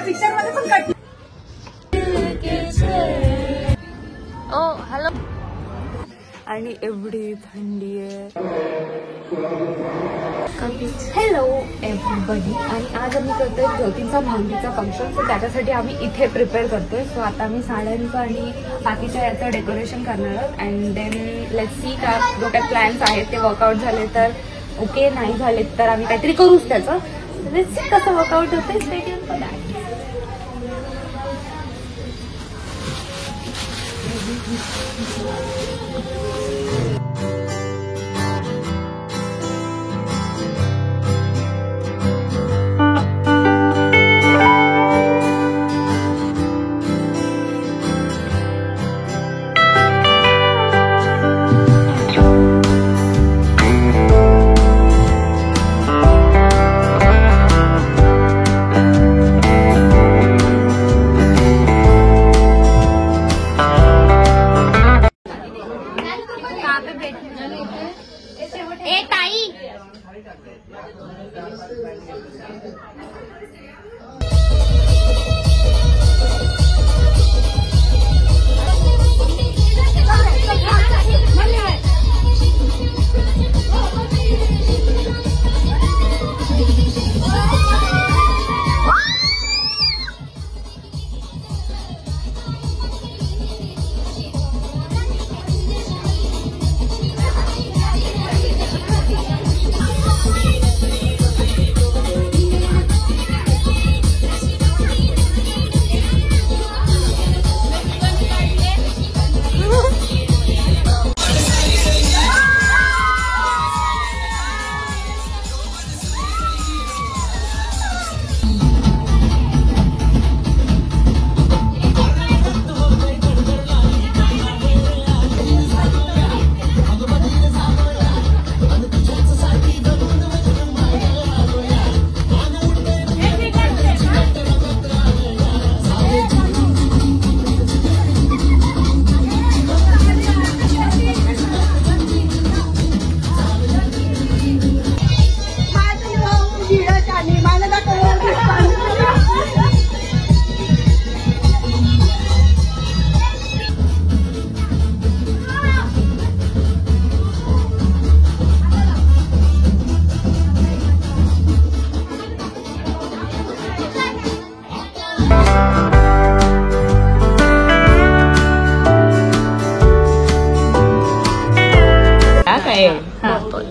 Picture मध्ये पण काढ. ओ हॅलो. आणि एवढी थंडी आहे. Hello everybody. आणि आज आम्ही करतोय ज्योतींचा मेहंदीचा फंक्शन. सो त्याच्यासाठी आम्ही इथे प्रिपेअर करतोय. सो आता आम्ही साड्यांचं आणि बाकीच्या याचं डेकोरेशन करणार आहोत. अँड देन लेट्स सी का जो काही प्लॅन्स आहेत ते वर्कआउट झाले तर ओके, नाही झाले तर आम्ही काहीतरी करूच त्याचं. लेट्स सी कसं वर्कआउट होतंय. Stay tune for that. ए ताई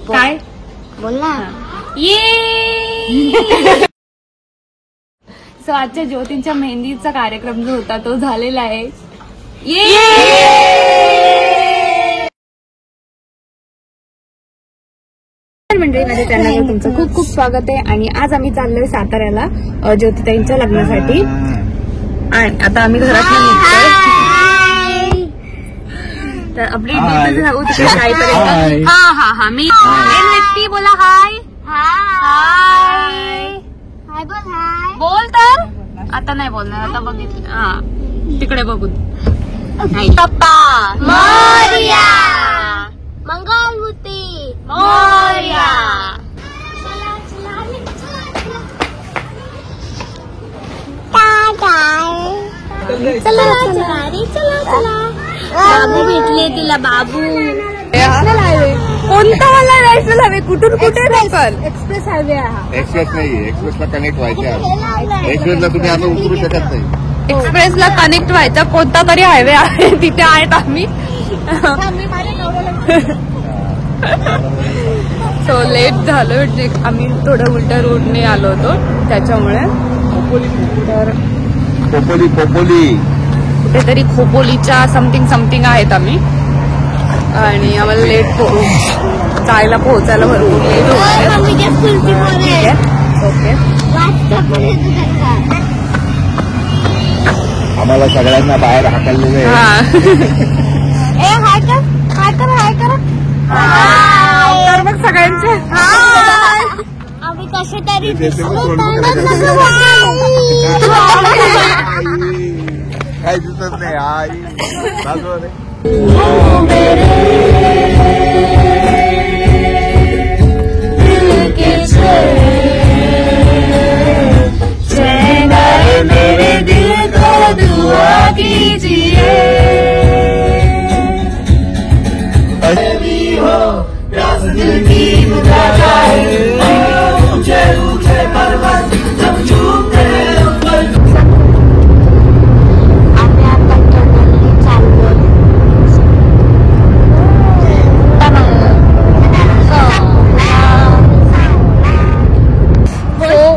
काय बोलला ये. सो आजच्या ज्योतींच्या मेहंदीचा कार्यक्रम जो होता तो झालेला आहे. ये मंडळी, माझ्या चॅनलवर तुमचं खूप खूप स्वागत आहे. आणि आज आम्ही चाललोय साताऱ्याला ज्योतिताईंच्या लग्नासाठी. आणि आता आम्ही घरात निघतोय. तर आपली सांगू तिकडे काहीतरी. हा मी मेन व्यक्ती. बोला हाय हाय हाय बोल. तर आता नाही बोलणार. आता बघितलं. हा तिकडे बघून पप्पा मोरया मंगलमूर्ती मोरया. चला चला. बाबू भेटले तिला. बाबू कोणता मला नॅशनल हायवे कुठून कुठे लोकल एक्सप्रेस हायवे आहे. एक्सप्रेस नाही, एक्सप्रेसला कनेक्ट व्हायचं. एक्सप्रेसला तुम्ही आता उतरू शकत नाही. एक्सप्रेसला कनेक्ट व्हायचा कोणता तरी हायवे आहे. तिथे आहेत आम्ही. सो लेट झालो. आम्ही थोडं उलट्या रोडने आलो होतो त्याच्यामुळे. तर खोपोली कुठेतरी खोपोलीच्या समथिंग आहेत आम्ही. आणि आम्हाला लेट जायला पोहोचायला भरपूर लेट होत. ओके आम्हाला सगळ्यांना बाहेर हाकललेलं तर मग सगळ्यांचे आम्ही कसे तरी काय दिसत नाही. आई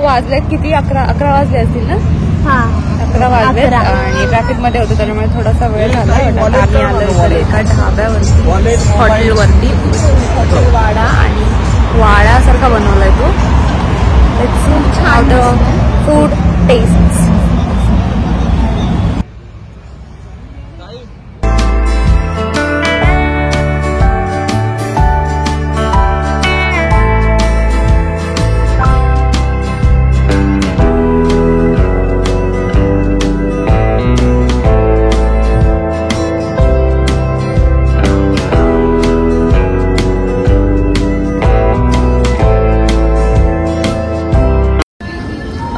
वाजलेत किती? 11 वाजले असतील ना? 11 वाजलेत आणि ट्रॅफिक मध्ये होतो त्यामुळे थोडासा वेळ झाला. आम्ही आलो इकडे एका ढाब्यावरती, हॉटेलवरती. वाडा आणि वाड्यासारखा बनवलाय तो. It's how the food taste.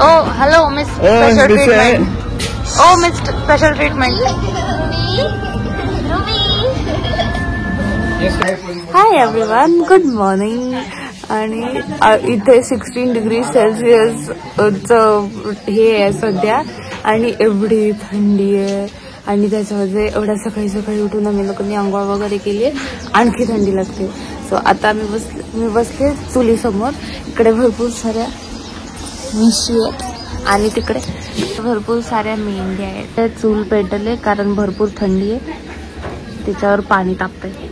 Oh, hello, Miss Special Treatment. Oh, Miss Special Treatment. Hi everyone, good morning. आणि इथे 16 डिग्री सेल्सिअस हे आहे सध्या आणि एवढी थंडी आहे. आणि त्याच्यामध्ये एवढ्या सकाळी सकाळी उठून आम्ही लोकांनी आंघोळ वगैरे केली आहे, आणखी थंडी लागते. सो आता मी बसले चुलीसमोर. इकडे भरपूर साऱ्या मिशी आहेत आणि तिकडे भरपूर साऱ्या मेंढ्या आहेत. ते चूल पेटले कारण भरपूर थंडी आहे, त्याच्यावर पाणी तापतंय.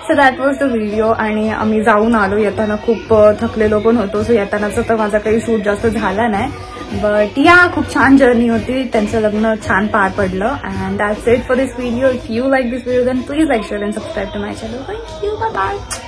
So that was the video. आणि आम्ही जाऊन आलो. येताना खूप थकलेलो पण होतो. सो येतानाचा तर माझा काही शूट जास्त झाला नाही. बट या खूप छान जर्नी होती. त्यांचं लग्न छान पार पडलं. And that's it for this video. If you like this video then please like, share and subscribe to my channel. Thank you. Bye bye.